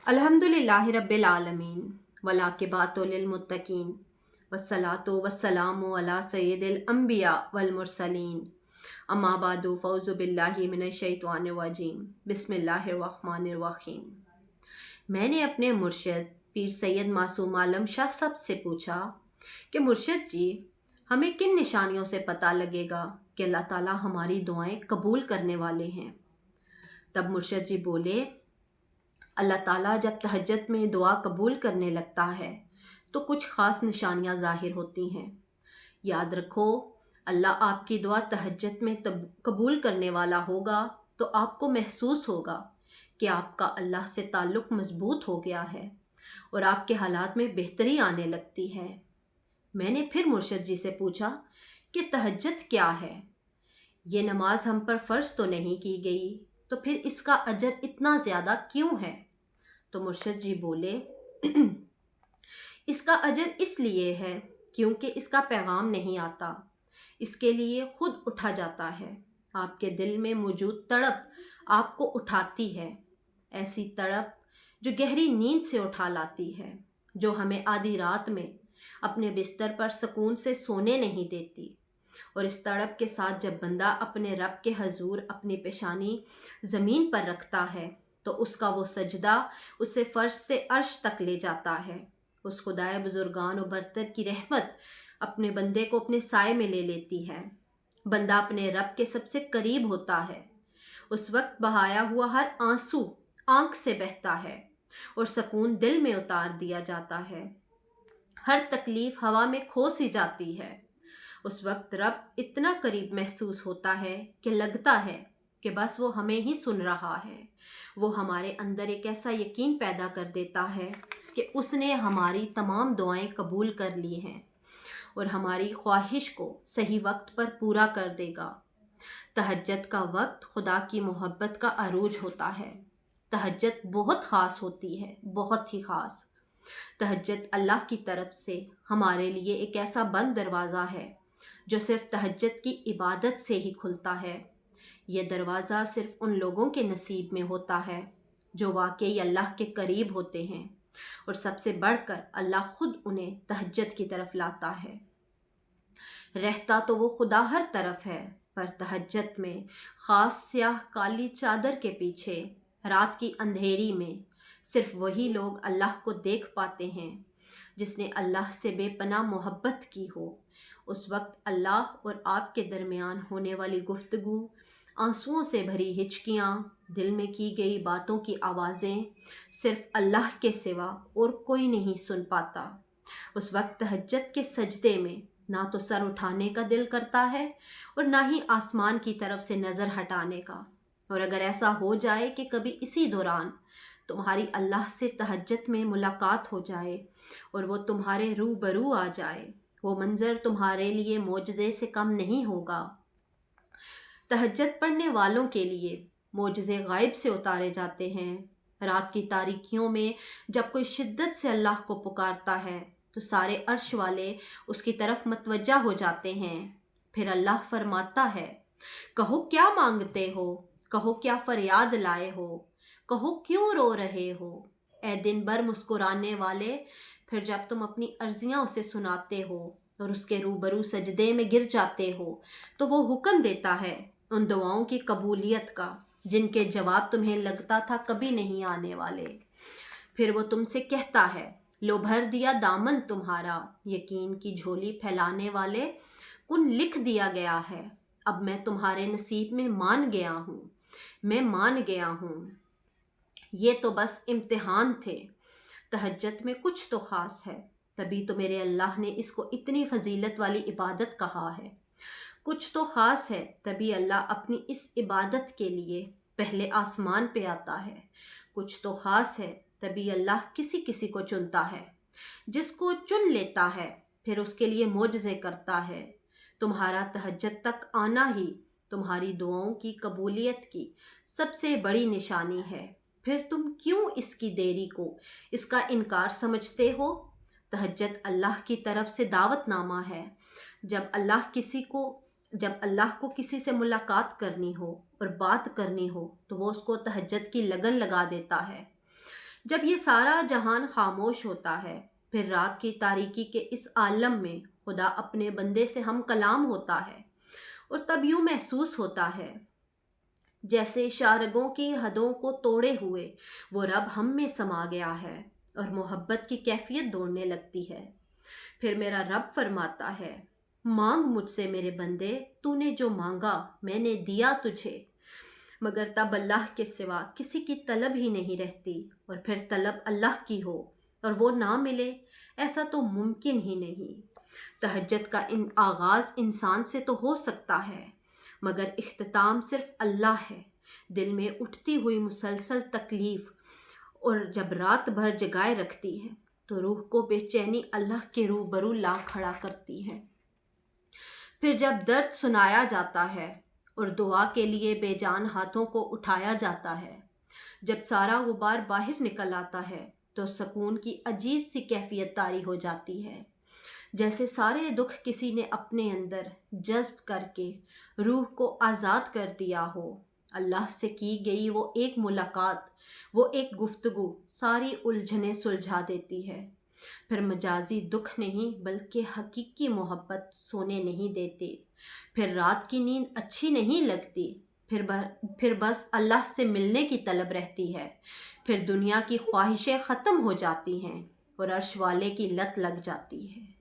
अल्हम्दुलिल्लाहि रब्बिल आलमीन वलाकिबातु लिल मुत्तकीन वस्सलातु वस्सलामु अला सय्यिदिल अंबिया वल मुरसलीन अम्मा बादु फ़ौज़ु बिल्लाहि मिनश शैतानिर रजीम बिस्मिल्लाहिर रहमानिर रहीम। मैंने अपने मुर्शिद पीर सैयद मासूम आलम शाह साहब से पूछा कि मुर्शिद जी, हमें किन निशानियों से पता लगेगा कि अल्लाह ताला हमारी दुआएं कबूल करने वाले हैं। तब मुर्शिद जी बोले, अल्लाह ताला जब तहज्जुद में दुआ कबूल करने लगता है तो कुछ ख़ास निशानियां ज़ाहिर होती हैं। याद रखो, अल्लाह आपकी दुआ तहज्जुद में तब कबूल करने वाला होगा तो आपको महसूस होगा कि आपका अल्लाह से ताल्लुक़ मज़बूत हो गया है और आपके हालात में बेहतरी आने लगती है। मैंने फिर मुर्शिद जी से पूछा कि तहज्जुद क्या है? ये नमाज हम पर फ़र्ज़ तो नहीं की गई, तो फिर इसका अजर इतना ज़्यादा क्यों है? तो मुर्शिद जी बोले, इसका अजर इसलिए है क्योंकि इसका पैगाम नहीं आता, इसके लिए खुद उठा जाता है। आपके दिल में मौजूद तड़प आपको उठाती है, ऐसी तड़प जो गहरी नींद से उठा लाती है, जो हमें आधी रात में अपने बिस्तर पर सुकून से सोने नहीं देती। और इस तड़प के साथ जब बंदा अपने रब के हजूर अपनी पेशानी ज़मीन पर रखता है तो उसका वो सजदा उसे फ़र्श से अर्श तक ले जाता है। उस खुदाए बुजुर्गान और बरतर की रहमत अपने बंदे को अपने साए में ले लेती है। बंदा अपने रब के सबसे करीब होता है। उस वक्त बहाया हुआ हर आंसू आंख से बहता है और सुकून दिल में उतार दिया जाता है। हर तकलीफ हवा में खो सी जाती है। उस वक्त रब इतना करीब महसूस होता है कि लगता है कि बस वो हमें ही सुन रहा है। वो हमारे अंदर एक ऐसा यकीन पैदा कर देता है कि उसने हमारी तमाम दुआएं कबूल कर ली हैं और हमारी ख्वाहिश को सही वक्त पर पूरा कर देगा। तहज्जुद का वक्त खुदा की मोहब्बत का अरूज होता है। तहज्जुद बहुत ख़ास होती है, बहुत ही ख़ास। तहज्जुद अल्लाह की तरफ से हमारे लिए एक ऐसा बंद दरवाज़ा है जो सिर्फ़ तहज्जुद की इबादत से ही खुलता है। यह दरवाज़ा सिर्फ़ उन लोगों के नसीब में होता है जो वाकई अल्लाह के करीब होते हैं और सबसे बढ़कर अल्लाह ख़ुद उन्हें तहज्जुद की तरफ लाता है। रहता तो वो खुदा हर तरफ है, पर तहज्जुद में ख़ास स्याह काली चादर के पीछे रात की अंधेरी में सिर्फ़ वही लोग अल्लाह को देख पाते हैं जिसने अल्लाह से बेपनाह मोहब्बत की हो। उस वक्त अल्लाह और आपके दरमियान होने वाली गुफ्तगू, आंसुओं से भरी हिचकियाँ, दिल में की गई बातों की आवाज़ें सिर्फ़ अल्लाह के सिवा और कोई नहीं सुन पाता। उस वक्त तहज्जुद के सजदे में ना तो सर उठाने का दिल करता है और ना ही आसमान की तरफ से नज़र हटाने का। और अगर ऐसा हो जाए कि कभी इसी दौरान तुम्हारी अल्लाह से तहज्जुद में मुलाकात हो जाए और वो तुम्हारे रूबरू आ जाए, वो मंज़र तुम्हारे लिए मोजज़े से कम नहीं होगा। तहज्जुद पढ़ने वालों के लिए मोजज़े गायब से उतारे जाते हैं। रात की तारीकियों में जब कोई शिद्दत से अल्लाह को पुकारता है तो सारे अर्श वाले उसकी तरफ मतवज्जा हो जाते हैं। फिर अल्लाह फरमाता है, कहो क्या मांगते हो, कहो क्या फरियाद लाए हो, कहो क्यों रो रहे हो। ए दिन भर मुस्कुराने वाले, फिर जब तुम अपनी अर्जियां उसे सुनाते हो और उसके रूबरू सजदे में गिर जाते हो तो वो हुक्म देता है उन दुआओं की कबूलियत का जिनके जवाब तुम्हें लगता था कभी नहीं आने वाले। फिर वो तुमसे कहता है, लो भर दिया दामन तुम्हारा, यकीन की झोली फैलाने वाले, कुन लिख दिया गया है। अब मैं तुम्हारे नसीब में मान गया हूँ, मैं मान गया हूँ। ये तो बस इम्तिहान थे। तहज्जुद में कुछ तो ख़ास है, तभी तो मेरे अल्लाह ने इसको इतनी फजीलत वाली इबादत कहा है। कुछ तो ख़ास है, तभी अल्लाह अपनी इस इबादत के लिए पहले आसमान पे आता है। कुछ तो ख़ास है, तभी अल्लाह किसी किसी को चुनता है, जिसको चुन लेता है फिर उसके लिए मोजज़े करता है। तुम्हारा तहज्जुद तक आना ही तुम्हारी दुआओं की कबूलियत की सबसे बड़ी निशानी है। फिर तुम क्यों इसकी देरी को इसका इनकार समझते हो? तहज्जुद अल्लाह की तरफ से दावतनामा है। जब अल्लाह को किसी से मुलाकात करनी हो और बात करनी हो तो वो उसको तहज्जुद की लगन लगा देता है। جب یہ سارا جہان خاموش ہوتا ہے، پھر رات کی تاریکی کے اس عالم میں خدا اپنے بندے سے ہم کلام ہوتا ہے، اور تب یوں محسوس ہوتا ہے جیسے شارگوں کی حدوں کو توڑے ہوئے وہ رب ہم میں سما گیا ہے، اور محبت کی کیفیت دوڑنے لگتی ہے۔ پھر میرا رب فرماتا ہے، مانگ مجھ سے میرے بندے، تو نے جو مانگا میں نے دیا تجھے۔ مگر تب اللہ کے سوا کسی کی طلب ہی نہیں رہتی، اور پھر طلب اللہ کی ہو اور وہ نہ ملے، ایسا تو ممکن ہی نہیں۔ تہجد کا آغاز انسان سے تو ہو سکتا ہے، مگر اختتام صرف اللہ ہے۔ دل میں اٹھتی ہوئی مسلسل تکلیف اور جب رات بھر جگائے رکھتی ہے تو روح کو بے چینی اللہ کے روبرو لا کھڑا کرتی ہے۔ پھر جب درد سنایا جاتا ہے اور دعا کے لیے بے جان ہاتھوں کو اٹھایا جاتا ہے، جب سارا غبار باہر نکل آتا ہے تو سکون کی عجیب سی کیفیت طاری ہو جاتی ہے، جیسے سارے دکھ کسی نے اپنے اندر جذب کر کے روح کو آزاد کر دیا ہو۔ اللہ سے کی گئی وہ ایک ملاقات، وہ ایک گفتگو ساری الجھنیں سلجھا دیتی ہے۔ پھر مجازی دکھ نہیں بلکہ حقیقی محبت سونے نہیں دیتے، پھر رات کی نیند اچھی نہیں لگتی، پھر بس اللہ سے ملنے کی طلب رہتی ہے، پھر دنیا کی خواہشیں ختم ہو جاتی ہیں اور عرش والے کی لت لگ جاتی ہے۔